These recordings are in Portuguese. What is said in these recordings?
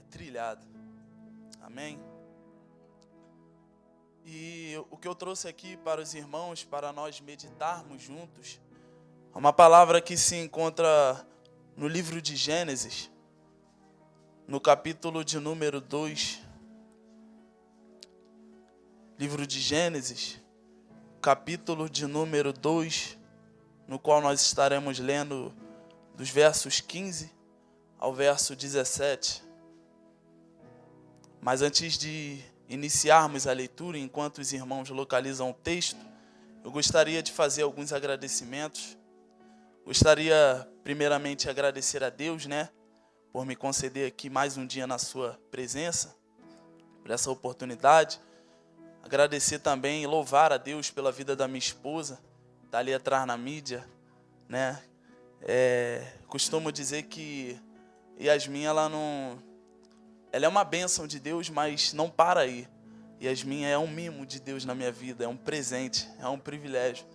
trilhado. Amém? E o que eu trouxe aqui para os irmãos, para nós meditarmos juntos, é uma palavra que se encontra no livro de Gênesis, no capítulo de número 2. Livro de Gênesis, capítulo de número 2, no qual nós estaremos lendo dos versos 15 ao verso 17. Mas antes de iniciarmos a leitura, enquanto os irmãos localizam o texto, eu gostaria de fazer alguns agradecimentos. Gostaria primeiramente de agradecer a Deus, por me conceder aqui mais um dia na sua presença, por essa oportunidade. Agradecer também e louvar a Deus pela vida da minha esposa, que está ali atrás na mídia, Costumo dizer que Yasmin, ela é uma bênção de Deus, mas não para aí. Yasmin é um mimo de Deus na minha vida, é um presente, é um privilégio,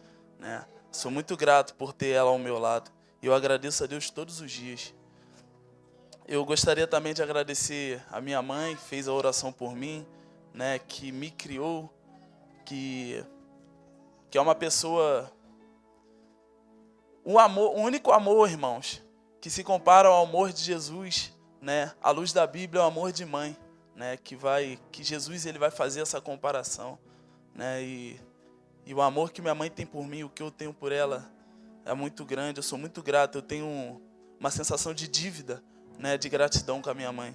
Sou muito grato por ter ela ao meu lado. E eu agradeço a Deus todos os dias. Eu gostaria também de agradecer a minha mãe, que fez a oração por mim, que me criou, que é uma pessoa... O único amor, irmãos, que se compara ao amor de Jesus, à luz da Bíblia, é o amor de mãe, que Jesus ele vai fazer essa comparação, E o amor que minha mãe tem por mim, o que eu tenho por ela, é muito grande. Eu sou muito grato, eu tenho uma sensação de dívida, de gratidão com a minha mãe.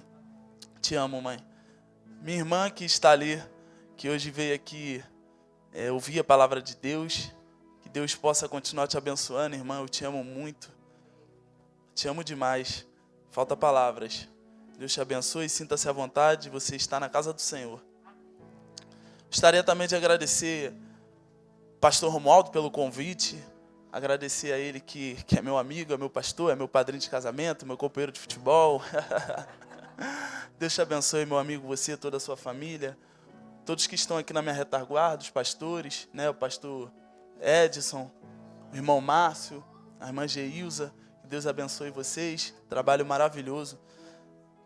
Te amo, mãe. Minha irmã que está ali, que hoje veio aqui ouvir a palavra de Deus, que Deus possa continuar te abençoando, irmã, eu te amo muito. Te amo demais. Falta palavras. Deus te abençoe, sinta-se à vontade, você está na casa do Senhor. Gostaria também de agradecer pastor Romualdo pelo convite, agradecer a ele que é meu amigo, é meu pastor, é meu padrinho de casamento, meu companheiro de futebol. Deus te abençoe, meu amigo, você, toda a sua família, todos que estão aqui na minha retaguarda, os pastores, o pastor Edson, o irmão Márcio, a irmã Geilza, que Deus abençoe vocês, trabalho maravilhoso.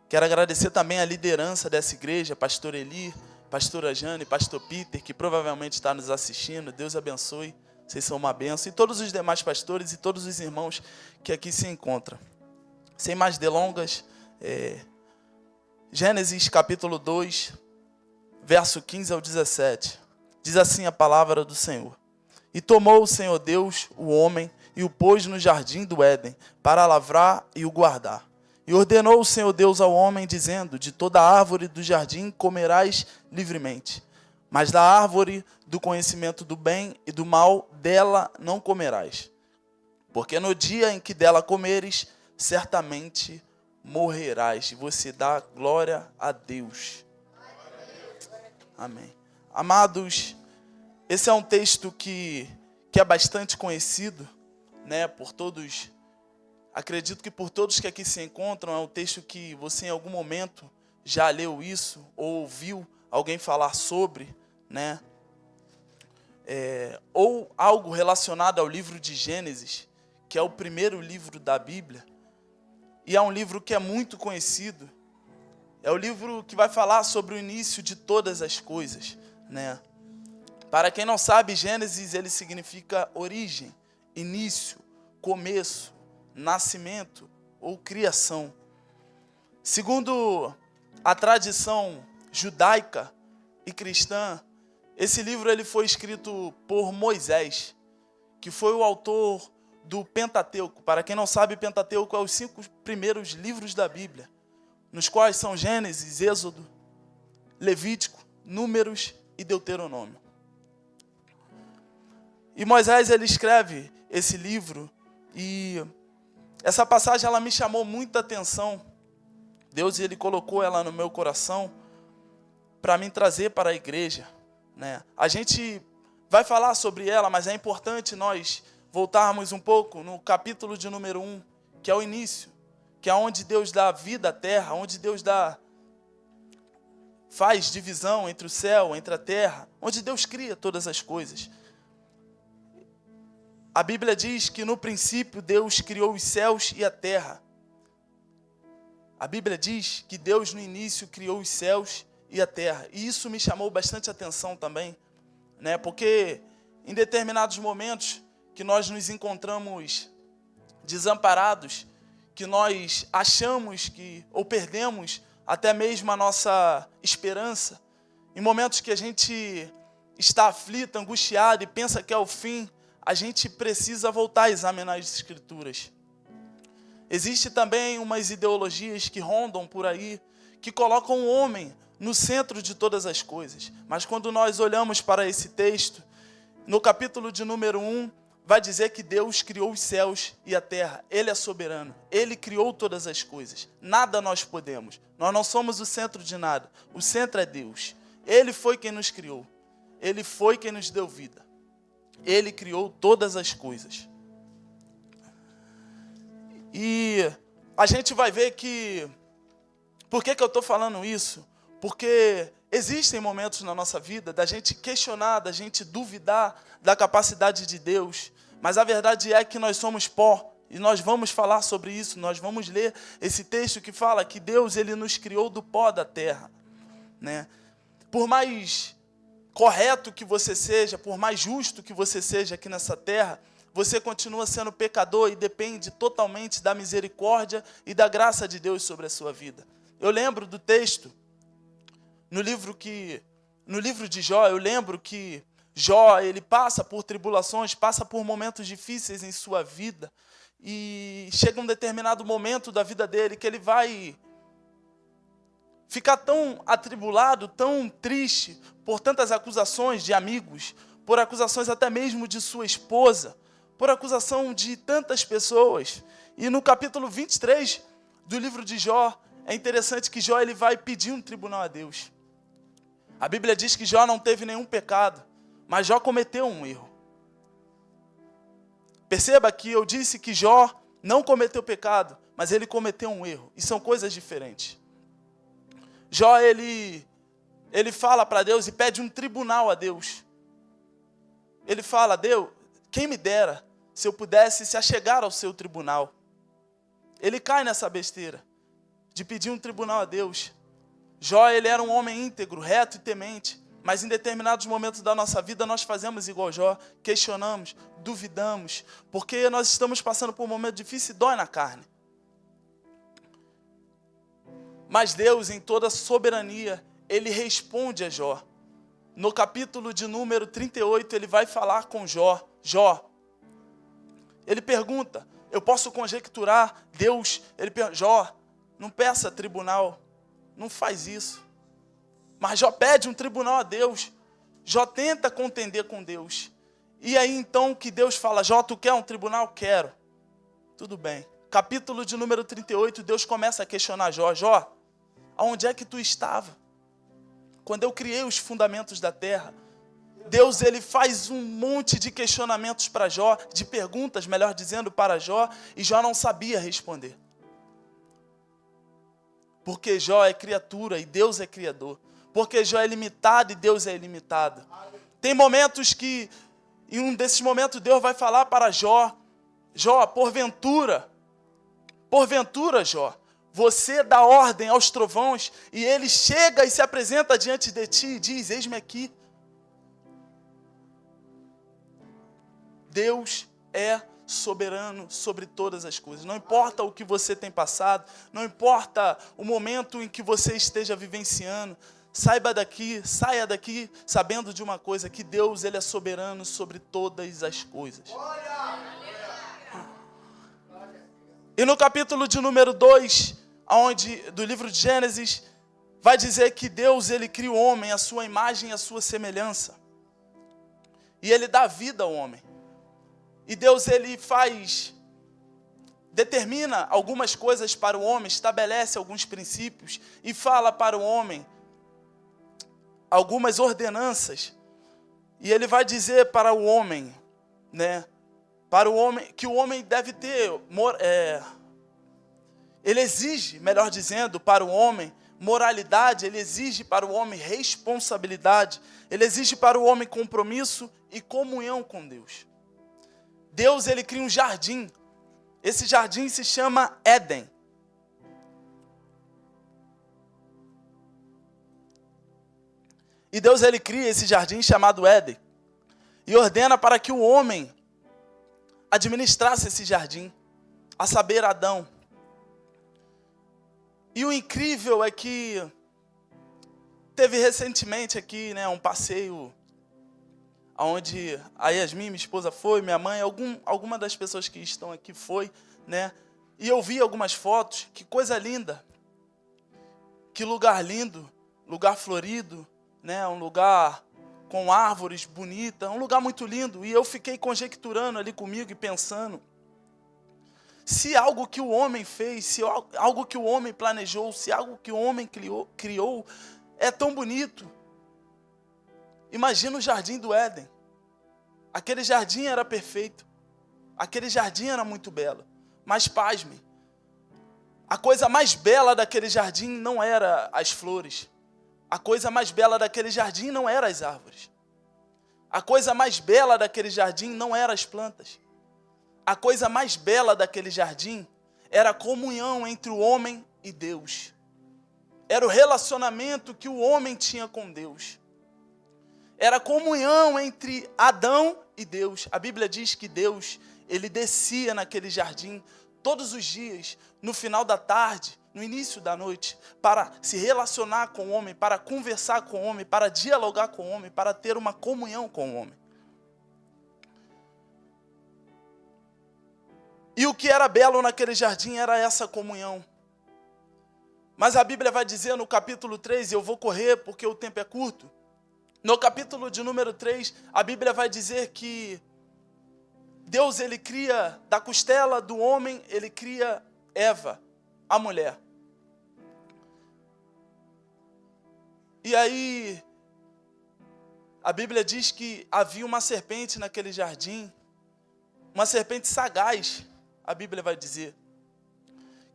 Quero agradecer também a liderança dessa igreja, pastor Eli, pastora Jane, pastor Peter, que provavelmente está nos assistindo. Deus abençoe, vocês são uma bênção. E todos os demais pastores e todos os irmãos que aqui se encontram. Sem mais delongas, Gênesis capítulo 2, verso 15 ao 17. Diz assim a palavra do Senhor. E tomou o Senhor Deus o homem e o pôs no jardim do Éden, para lavrar e o guardar. E ordenou o Senhor Deus ao homem, dizendo, de toda árvore do jardim comerás livremente, mas da árvore do conhecimento do bem e do mal, dela não comerás. Porque no dia em que dela comeres, certamente morrerás. E você dá glória a Deus. Amém. Amados, esse é um texto que é bastante conhecido, por todos. Acredito que por todos que aqui se encontram, é um texto que você em algum momento já leu isso, ou ouviu alguém falar sobre, ou algo relacionado ao livro de Gênesis, que é o primeiro livro da Bíblia, e é um livro que é muito conhecido, é o livro que vai falar sobre o início de todas as coisas, Para quem não sabe, Gênesis ele significa origem, início, começo, nascimento ou criação. Segundo a tradição judaica e cristã, esse livro ele foi escrito por Moisés, que foi o autor do Pentateuco. Para quem não sabe, Pentateuco é os 5 primeiros livros da Bíblia, nos quais são Gênesis, Êxodo, Levítico, Números e Deuteronômio. E Moisés ele escreve esse livro e essa passagem ela me chamou muita atenção. Deus ele colocou ela no meu coração para mim trazer para a igreja, A gente vai falar sobre ela, mas é importante nós voltarmos um pouco no capítulo de número 1, que é o início, que é onde Deus dá vida à terra, onde Deus faz divisão entre o céu, entre a terra, onde Deus cria todas as coisas. A Bíblia diz que no princípio Deus criou os céus e a terra. A Bíblia diz que Deus no início criou os céus e a terra. E isso me chamou bastante atenção também, né? Porque em determinados momentos que nós nos encontramos desamparados, que nós achamos que, ou perdemos até mesmo a nossa esperança, em momentos que a gente está aflito, angustiado e pensa que é o fim, a gente precisa voltar a examinar as Escrituras. Existe também umas ideologias que rondam por aí, que colocam o homem no centro de todas as coisas. Mas quando nós olhamos para esse texto, no capítulo de número 1, vai dizer que Deus criou os céus e a terra. Ele é soberano. Ele criou todas as coisas. Nada nós podemos. Nós não somos o centro de nada. O centro é Deus. Ele foi quem nos criou. Ele foi quem nos deu vida. Ele criou todas as coisas. E a gente vai ver que... Por que eu estou falando isso? Porque existem momentos na nossa vida da gente questionar, da gente duvidar da capacidade de Deus. Mas a verdade é que nós somos pó. E nós vamos falar sobre isso. Nós vamos ler esse texto que fala que Deus ele nos criou do pó da terra, né? Por mais correto que você seja, por mais justo que você seja aqui nessa terra, você continua sendo pecador e depende totalmente da misericórdia e da graça de Deus sobre a sua vida. Eu lembro do texto, no livro de Jó, eu lembro que Jó, ele passa por tribulações, passa por momentos difíceis em sua vida, e chega um determinado momento da vida dele que ele vai ficar tão atribulado, tão triste, por tantas acusações de amigos, por acusações até mesmo de sua esposa, por acusação de tantas pessoas. E no capítulo 23 do livro de Jó, é interessante que Jó ele vai pedir um tribunal a Deus. A Bíblia diz que Jó não teve nenhum pecado, mas Jó cometeu um erro. Perceba que eu disse que Jó não cometeu pecado, mas ele cometeu um erro. E são coisas diferentes. Jó, ele fala para Deus e pede um tribunal a Deus. Ele fala: Deus, quem me dera se eu pudesse se achegar ao seu tribunal. Ele cai nessa besteira de pedir um tribunal a Deus. Jó, ele era um homem íntegro, reto e temente, mas em determinados momentos da nossa vida nós fazemos igual Jó, questionamos, duvidamos, porque nós estamos passando por um momento difícil e dói na carne. Mas Deus, em toda a soberania, ele responde a Jó. No capítulo de número 38, ele vai falar com Jó. Jó, ele pergunta, eu posso conjecturar, Deus, ele pergunta, Jó, não peça tribunal, não faz isso. Mas Jó pede um tribunal a Deus. Jó tenta contender com Deus. E aí então que Deus fala, Jó, tu quer um tribunal? Quero. Tudo bem. Capítulo de número 38, Deus começa a questionar Jó. Jó, aonde é que tu estava? Quando eu criei os fundamentos da terra. Deus ele faz um monte de questionamentos para Jó, de perguntas, melhor dizendo, para Jó, e Jó não sabia responder. Porque Jó é criatura e Deus é criador. Porque Jó é limitado e Deus é ilimitado. Tem momentos que, em um desses momentos, Deus vai falar para Jó, Jó, porventura, Jó, você dá ordem aos trovões e ele chega e se apresenta diante de ti e diz, eis-me aqui. Deus é soberano sobre todas as coisas. Não importa o que você tem passado, não importa o momento em que você esteja vivenciando, saia daqui sabendo de uma coisa, que Deus ele é soberano sobre todas as coisas. E no capítulo de número 2, do livro de Gênesis, vai dizer que Deus ele cria o homem à sua imagem e à sua semelhança. E ele dá vida ao homem. E Deus ele determina algumas coisas para o homem, estabelece alguns princípios e fala para o homem algumas ordenanças. E ele vai dizer para o homem, né? Para o homem, que o homem deve ter, ele exige, melhor dizendo, para o homem moralidade, ele exige para o homem responsabilidade, ele exige para o homem compromisso e comunhão com Deus. Deus ele cria um jardim, esse jardim se chama Éden. E Deus, ele cria esse jardim chamado Éden. E ordena para que o homem administrasse esse jardim, a saber, Adão. E o incrível é que teve recentemente aqui, né, um passeio onde a Yasmin, minha esposa, foi, minha mãe, alguma das pessoas que estão aqui foi, né? E eu vi algumas fotos, que coisa linda, que lugar lindo, lugar florido, né? Um lugar com árvores bonitas, um lugar muito lindo. E eu fiquei conjecturando ali comigo e pensando, se algo que o homem fez, se algo que o homem planejou, se algo que o homem criou é tão bonito, imagina o jardim do Éden. Aquele jardim era perfeito, aquele jardim era muito belo, mas pasmem, a coisa mais bela daquele jardim não era as flores, a coisa mais bela daquele jardim não era as árvores, a coisa mais bela daquele jardim não eram as plantas, a coisa mais bela daquele jardim era a comunhão entre o homem e Deus, era o relacionamento que o homem tinha com Deus, era a comunhão entre Adão e Deus. A Bíblia diz que Deus, ele descia naquele jardim todos os dias, no final da tarde, no início da noite, para se relacionar com o homem, para conversar com o homem, para dialogar com o homem, para ter uma comunhão com o homem. E o que era belo naquele jardim era essa comunhão. Mas a Bíblia vai dizer no capítulo 3, eu vou correr porque o tempo é curto. No capítulo de número 3, a Bíblia vai dizer que Deus, ele cria da costela do homem, ele cria Eva, a mulher. E aí, a Bíblia diz que havia uma serpente naquele jardim, uma serpente sagaz, a Bíblia vai dizer,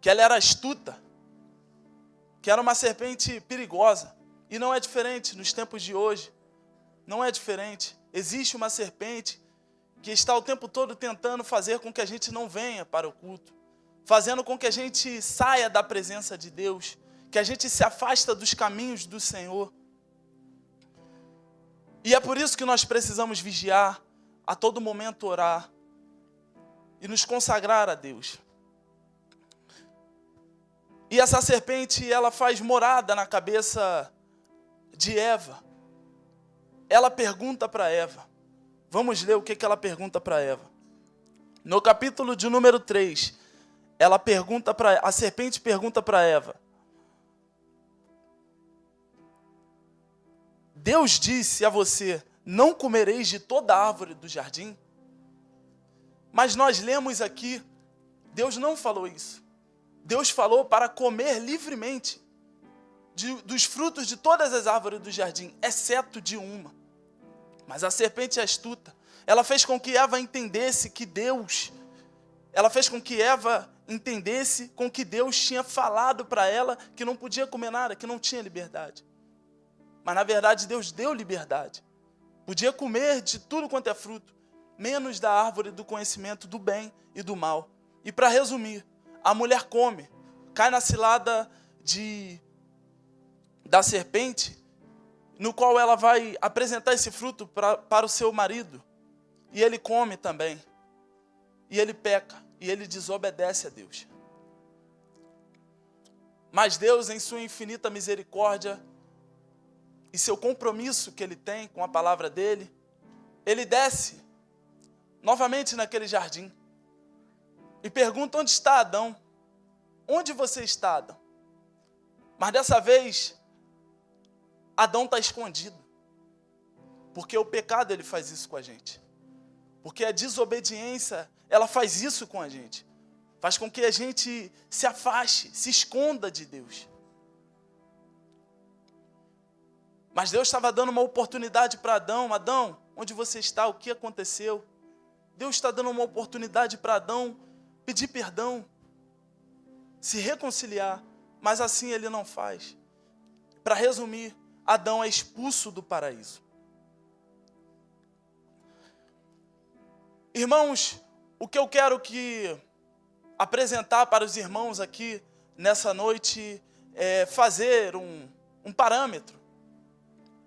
que ela era astuta, que era uma serpente perigosa. E não é diferente nos tempos de hoje. Não é diferente. Existe uma serpente que está o tempo todo tentando fazer com que a gente não venha para o culto, fazendo com que a gente saia da presença de Deus, que a gente se afasta dos caminhos do Senhor. E é por isso que nós precisamos vigiar, a todo momento orar e nos consagrar a Deus. E essa serpente, ela faz morada na cabeça de Eva. Ela pergunta para Eva. Vamos ler o que ela pergunta para Eva. No capítulo de número 3, a serpente pergunta para Eva. Deus disse a você, não comereis de toda árvore do jardim? Mas nós lemos aqui, Deus não falou isso. Deus falou para comer livremente dos frutos de todas as árvores do jardim, exceto de uma. Mas a serpente é astuta. Ela fez com que Eva entendesse que Deus tinha falado para ela que não podia comer nada, que não tinha liberdade. Mas na verdade Deus deu liberdade. Podia comer de tudo quanto é fruto, menos da árvore do conhecimento do bem e do mal. E para resumir, a mulher come, cai na cilada da serpente, no qual ela vai apresentar esse fruto para o seu marido. E ele come também. E ele peca. E ele desobedece a Deus. Mas Deus, em sua infinita misericórdia e seu compromisso que ele tem com a palavra dele, ele desce novamente naquele jardim e pergunta: onde está Adão? Onde você está, Adão? Mas dessa vez, Adão está escondido. Porque o pecado, ele faz isso com a gente. Porque a desobediência, ela faz isso com a gente. Faz com que a gente se afaste, se esconda de Deus. Mas Deus estava dando uma oportunidade para Adão. Adão, onde você está? O que aconteceu? Deus está dando uma oportunidade para Adão pedir perdão, se reconciliar. Mas assim ele não faz. Para resumir, Adão é expulso do paraíso. Irmãos, o que eu quero apresentar para os irmãos aqui nessa noite é fazer um parâmetro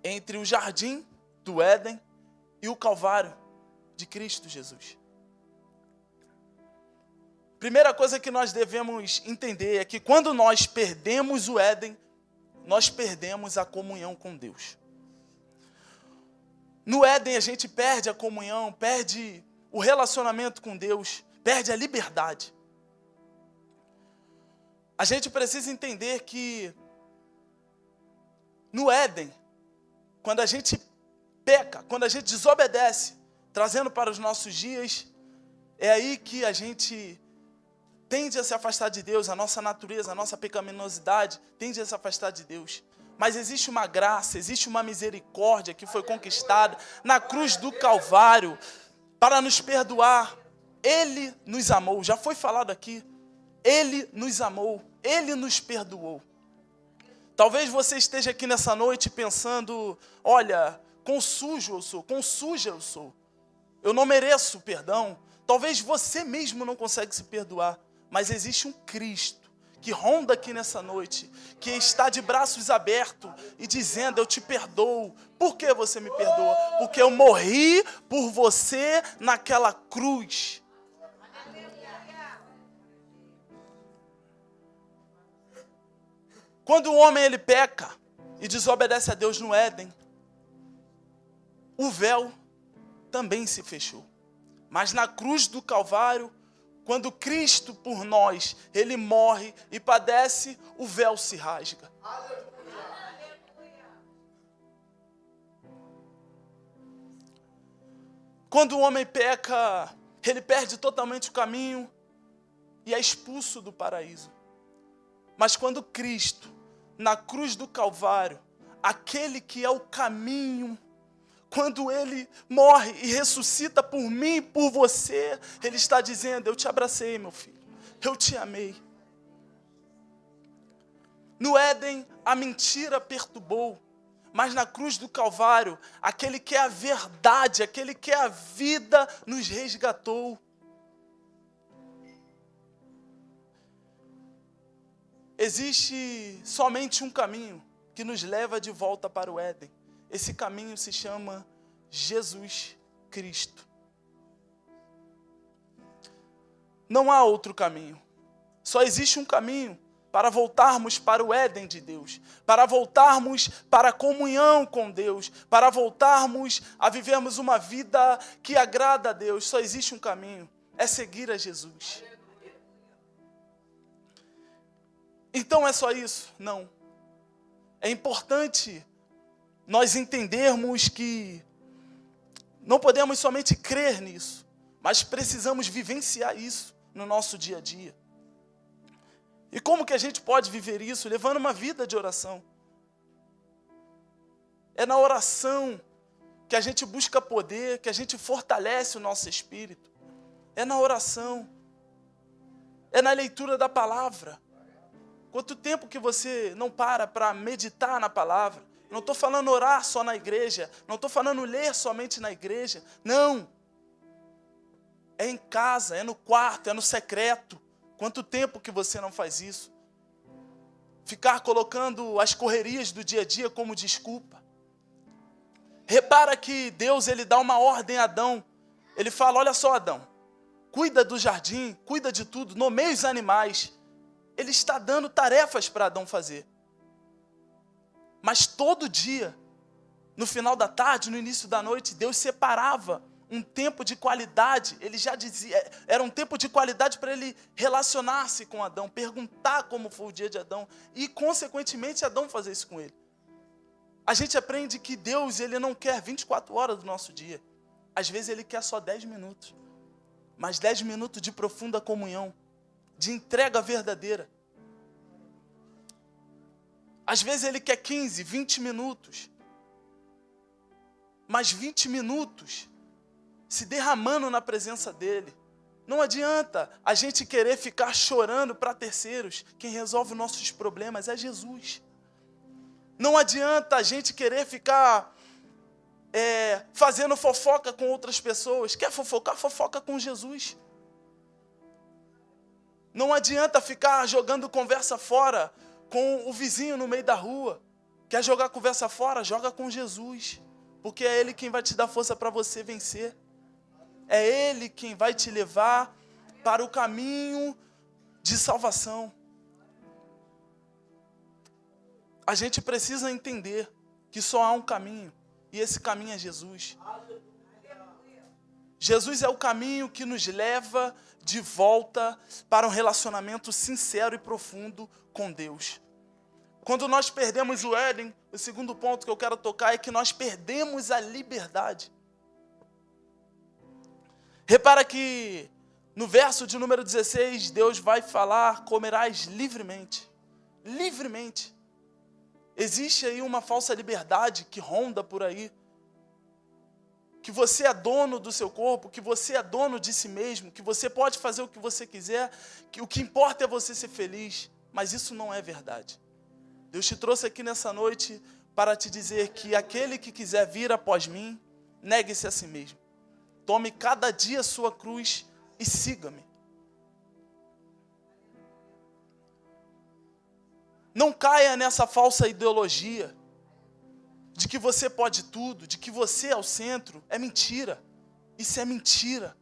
entre o jardim do Éden e o Calvário de Cristo Jesus. Primeira coisa que nós devemos entender é que quando nós perdemos o Éden, nós perdemos a comunhão com Deus. No Éden a gente perde a comunhão, perde o relacionamento com Deus, perde a liberdade. A gente precisa entender que no Éden, quando a gente peca, quando a gente desobedece, trazendo para os nossos dias, é aí que a gente tende a se afastar de Deus, a nossa natureza, a nossa pecaminosidade tende a se afastar de Deus. Mas existe uma graça, existe uma misericórdia que foi conquistada na cruz do Calvário para nos perdoar. Ele nos amou, já foi falado aqui. Ele nos amou, Ele nos perdoou. Talvez você esteja aqui nessa noite pensando, olha, quão sujo eu sou, quão suja eu sou. Eu não mereço perdão. Talvez você mesmo não consegue se perdoar. Mas existe um Cristo que ronda aqui nessa noite, que está de braços abertos e dizendo, eu te perdoo. Por que você me perdoa? Porque eu morri por você naquela cruz. Quando o homem ele peca e desobedece a Deus no Éden, o véu também se fechou. Mas na cruz do Calvário, quando Cristo por nós, Ele morre e padece, o véu se rasga. Quando o homem peca, ele perde totalmente o caminho e é expulso do paraíso. Mas quando Cristo, na cruz do Calvário, aquele que é o caminho, quando Ele morre e ressuscita por mim e por você, Ele está dizendo, eu te abracei, meu filho, eu te amei. No Éden, a mentira perturbou, mas na cruz do Calvário, aquele que é a verdade, aquele que é a vida, nos resgatou. Existe somente um caminho que nos leva de volta para o Éden. Esse caminho se chama Jesus Cristo. Não há outro caminho. Só existe um caminho para voltarmos para o Éden de Deus, para voltarmos para a comunhão com Deus, para voltarmos a vivermos uma vida que agrada a Deus. Só existe um caminho, é seguir a Jesus. Então é só isso? Não. É importante nós entendermos que não podemos somente crer nisso, mas precisamos vivenciar isso no nosso dia a dia. E como que a gente pode viver isso? Levando uma vida de oração. É na oração que a gente busca poder, que a gente fortalece o nosso espírito. É na oração. É na leitura da palavra. Quanto tempo que você não para meditar na palavra? Não estou falando orar só na igreja, não estou falando ler somente na igreja, não. É em casa, é no quarto, é no secreto. Quanto tempo que você não faz isso? Ficar colocando as correrias do dia a dia como desculpa. Repara que Deus ele dá uma ordem a Adão. Ele fala, olha só Adão, cuida do jardim, cuida de tudo, nomeia os animais. Ele está dando tarefas para Adão fazer. Mas todo dia, no final da tarde, no início da noite, Deus separava um tempo de qualidade. Ele já dizia, era um tempo de qualidade para ele relacionar-se com Adão, perguntar como foi o dia de Adão e, consequentemente, Adão fazer isso com ele. A gente aprende que Deus ele não quer 24 horas do nosso dia. Às vezes ele quer só 10 minutos. Mas 10 minutos de profunda comunhão, de entrega verdadeira. Às vezes ele quer 15, 20 minutos. Mas 20 minutos se derramando na presença dele. Não adianta a gente querer ficar chorando para terceiros. Quem resolve nossos problemas é Jesus. Não adianta a gente querer ficar fazendo fofoca com outras pessoas. Quer fofocar? Fofoca com Jesus. Não adianta ficar jogando conversa fora com o vizinho no meio da rua. Quer jogar a conversa fora? Joga com Jesus. Porque é Ele quem vai te dar força para você vencer. É Ele quem vai te levar para o caminho de salvação. A gente precisa entender que só há um caminho. E esse caminho é Jesus. Jesus é o caminho que nos leva de volta para um relacionamento sincero e profundo com Deus. Quando nós perdemos o Éden, o segundo ponto que eu quero tocar é que nós perdemos a liberdade. Repara que no verso de número 16, Deus vai falar: comerás livremente. Livremente. Existe aí uma falsa liberdade que ronda por aí. Que você é dono do seu corpo, que você é dono de si mesmo, que você pode fazer o que você quiser, que o que importa é você ser feliz. Mas isso não é verdade. Deus te trouxe aqui nessa noite para te dizer que aquele que quiser vir após mim, negue-se a si mesmo. Tome cada dia sua cruz e siga-me. Não caia nessa falsa ideologia de que você pode tudo, de que você é o centro. É mentira. Isso é mentira.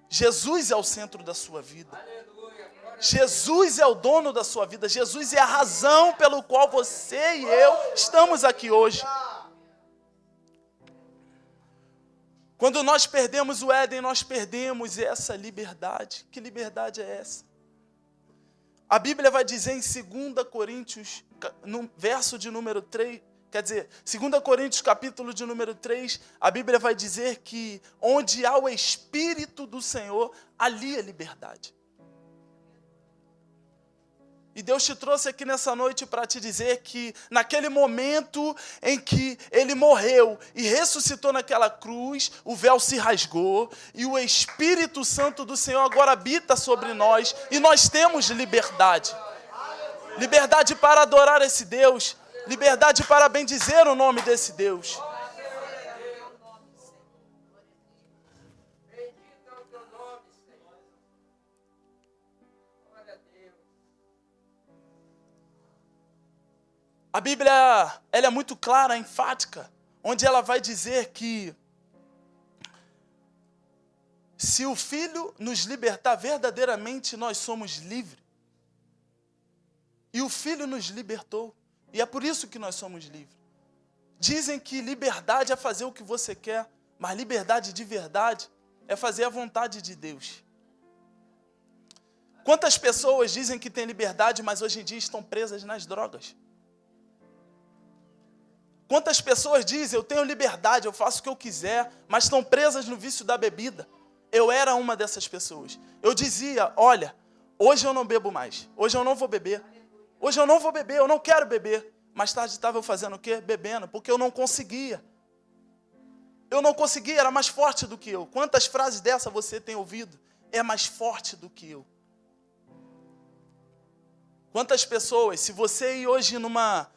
Jesus é o centro da sua vida. Jesus é o dono da sua vida. Jesus é a razão pelo qual você e eu estamos aqui hoje. Quando nós perdemos o Éden, nós perdemos essa liberdade. Que liberdade é essa? A Bíblia vai dizer em 2 Coríntios, no verso de número 3, quer dizer, 2 Coríntios capítulo de número 3, a Bíblia vai dizer que onde há o Espírito do Senhor, ali é liberdade. E Deus te trouxe aqui nessa noite para te dizer que naquele momento em que Ele morreu e ressuscitou naquela cruz, o véu se rasgou e o Espírito Santo do Senhor agora habita sobre nós e nós temos liberdade. Liberdade para adorar esse Deus, liberdade para bendizer o nome desse Deus. A Bíblia, ela é muito clara, enfática, onde ela vai dizer que se o Filho nos libertar verdadeiramente, nós somos livres. E o Filho nos libertou, e é por isso que nós somos livres. Dizem que liberdade é fazer o que você quer, mas liberdade de verdade é fazer a vontade de Deus. Quantas pessoas dizem que têm liberdade, mas hoje em dia estão presas nas drogas? Quantas pessoas dizem, eu tenho liberdade, eu faço o que eu quiser, mas estão presas no vício da bebida? Eu era uma dessas pessoas. Eu dizia, olha, hoje eu não bebo mais, hoje eu não vou beber. Hoje eu não vou beber, eu não quero beber. Mais tarde estava eu fazendo o quê? Bebendo, porque eu não conseguia. Eu não conseguia, era mais forte do que eu. Quantas frases dessa você tem ouvido? É mais forte do que eu. Quantas pessoas, se você ir hoje numa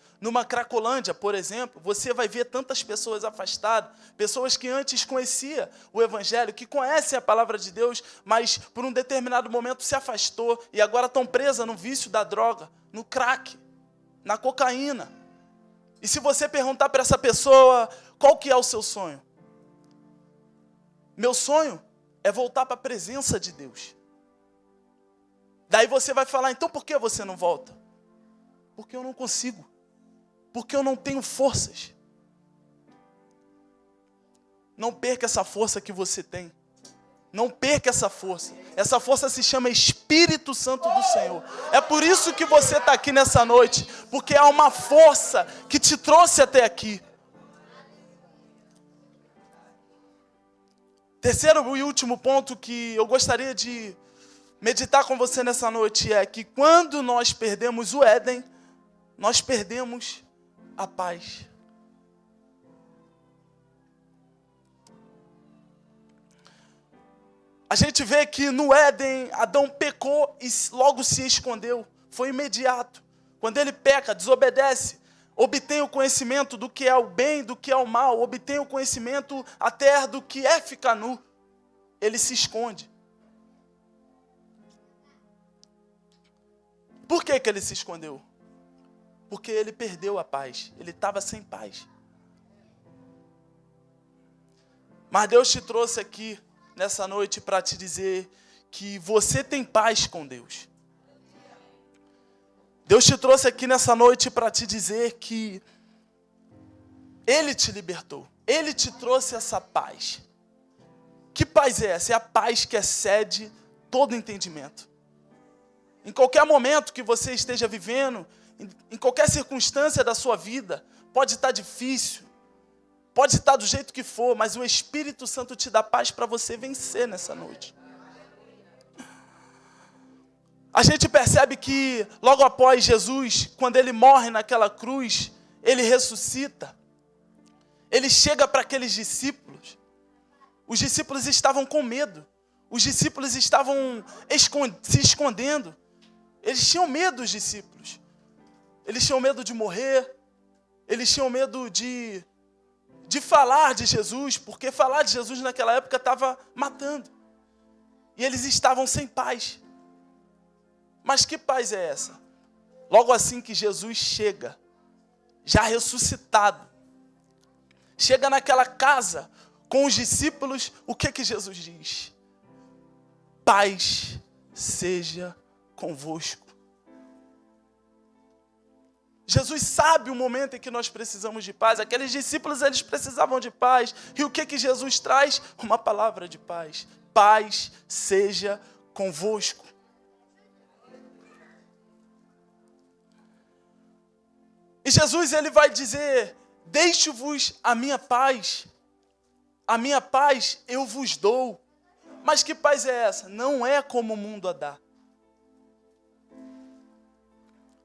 Cracolândia, por exemplo, você vai ver tantas pessoas afastadas, pessoas que antes conheciam o Evangelho, que conhecem a palavra de Deus, mas por um determinado momento se afastou e agora estão presas no vício da droga, no crack, na cocaína. E se você perguntar para essa pessoa, qual que é o seu sonho? Meu sonho é voltar para a presença de Deus. Daí você vai falar, então por que você não volta? Porque eu não consigo. Porque eu não tenho forças. Não perca essa força que você tem. Não perca essa força. Essa força se chama Espírito Santo do Senhor. É por isso que você está aqui nessa noite. Porque há uma força que te trouxe até aqui. Terceiro e último ponto que eu gostaria de meditar com você nessa noite é que quando nós perdemos o Éden, nós perdemos a paz. A gente vê que no Éden, Adão pecou e logo se escondeu. Foi imediato. Quando ele peca, desobedece, obtém o conhecimento do que é o bem, do que é o mal, obtém o conhecimento até do que é ficar nu. Ele se esconde. Por que ele se escondeu? Porque ele perdeu a paz. Ele estava sem paz. Mas Deus te trouxe aqui nessa noite para te dizer que você tem paz com Deus. Deus te trouxe aqui nessa noite para te dizer que Ele te libertou. Ele te trouxe essa paz. Que paz é essa? É a paz que excede todo entendimento. Em qualquer momento que você esteja vivendo, em qualquer circunstância da sua vida, pode estar difícil, pode estar do jeito que for, mas o Espírito Santo te dá paz para você vencer nessa noite. A gente percebe que logo após Jesus, quando ele morre naquela cruz, ele ressuscita. Ele chega para aqueles discípulos. Os discípulos estavam com medo. Os discípulos estavam se escondendo. Eles tinham medo, os discípulos. Eles tinham medo de morrer. Eles tinham medo de falar de Jesus, porque falar de Jesus naquela época estava matando. E eles estavam sem paz. Mas que paz é essa? Logo assim que Jesus chega, já ressuscitado, chega naquela casa com os discípulos, o que Jesus diz? Paz seja convosco. Jesus sabe o momento em que nós precisamos de paz. Aqueles discípulos, eles precisavam de paz. E o que Jesus traz? Uma palavra de paz. Paz seja convosco. E Jesus, ele vai dizer, deixo-vos a minha paz eu vos dou. Mas que paz é essa? Não é como o mundo a dá.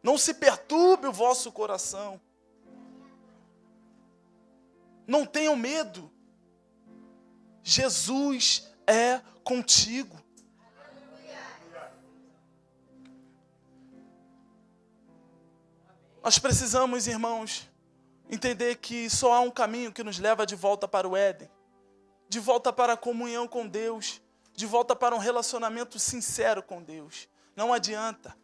Não se perturbe o vosso coração. Não tenham medo. Jesus é contigo. Nós precisamos, irmãos, entender que só há um caminho que nos leva de volta para o Éden, de volta para a comunhão com Deus, de volta para um relacionamento sincero com Deus. Não adianta,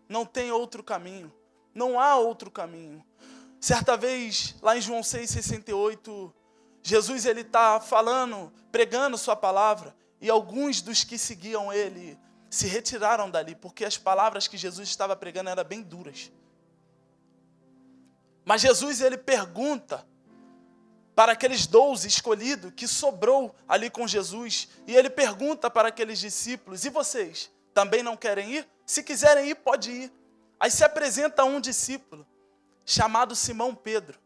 não tem outro caminho, não há outro caminho. Certa vez, lá em João 6,68, Jesus ele está falando, pregando sua palavra, e alguns dos que seguiam ele se retiraram dali, porque as palavras que Jesus estava pregando eram bem duras. Mas Jesus, ele pergunta para aqueles 12 escolhidos que sobrou ali com Jesus. E ele pergunta para aqueles discípulos, e vocês, também não querem ir? Se quiserem ir, pode ir. Aí se apresenta um discípulo, chamado Simão Pedro.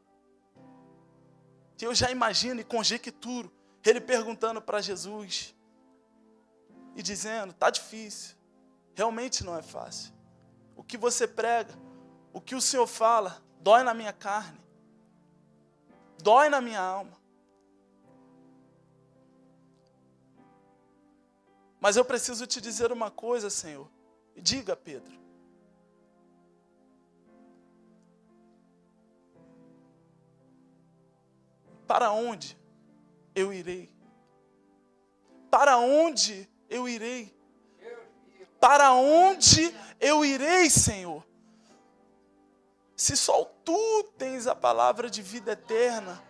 Que eu já imagino e conjecturo, ele perguntando para Jesus. E dizendo, está difícil, realmente não é fácil. O que você prega, o que o Senhor fala, dói na minha carne, dói na minha alma. Mas eu preciso te dizer uma coisa, Senhor. Diga, Pedro. Para onde eu irei? Para onde eu irei? Para onde eu irei, Senhor? Se só tu tens a palavra de vida eterna,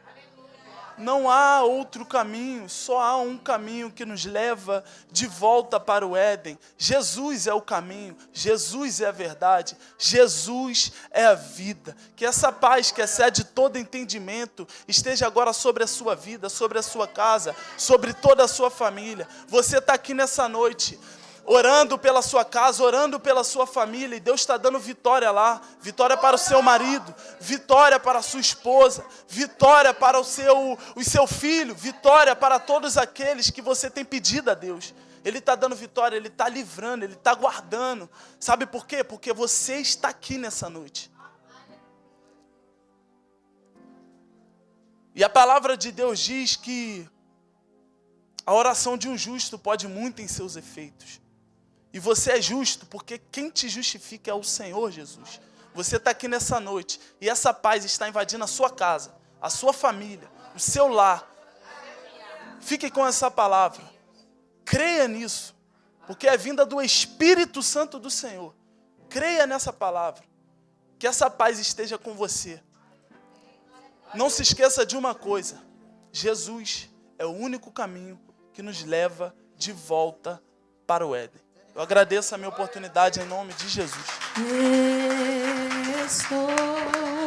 não há outro caminho, só há um caminho que nos leva de volta para o Éden. Jesus é o caminho, Jesus é a verdade, Jesus é a vida. Que essa paz que excede todo entendimento esteja agora sobre a sua vida, sobre a sua casa, sobre toda a sua família. Você está aqui nessa noite, orando pela sua casa, orando pela sua família, e Deus está dando vitória lá, vitória para o seu marido, vitória para a sua esposa, vitória para o seu filho, vitória para todos aqueles que você tem pedido a Deus. Ele está dando vitória, Ele está livrando, Ele está guardando. Sabe por quê? Porque você está aqui nessa noite. E a palavra de Deus diz que a oração de um justo pode muito em seus efeitos. E você é justo, porque quem te justifica é o Senhor Jesus. Você está aqui nessa noite, e essa paz está invadindo a sua casa, a sua família, o seu lar. Fique com essa palavra. Creia nisso, porque é vinda do Espírito Santo do Senhor. Creia nessa palavra. Que essa paz esteja com você. Não se esqueça de uma coisa. Jesus é o único caminho que nos leva de volta para o Éden. Eu agradeço a minha oportunidade em nome de Jesus. Estou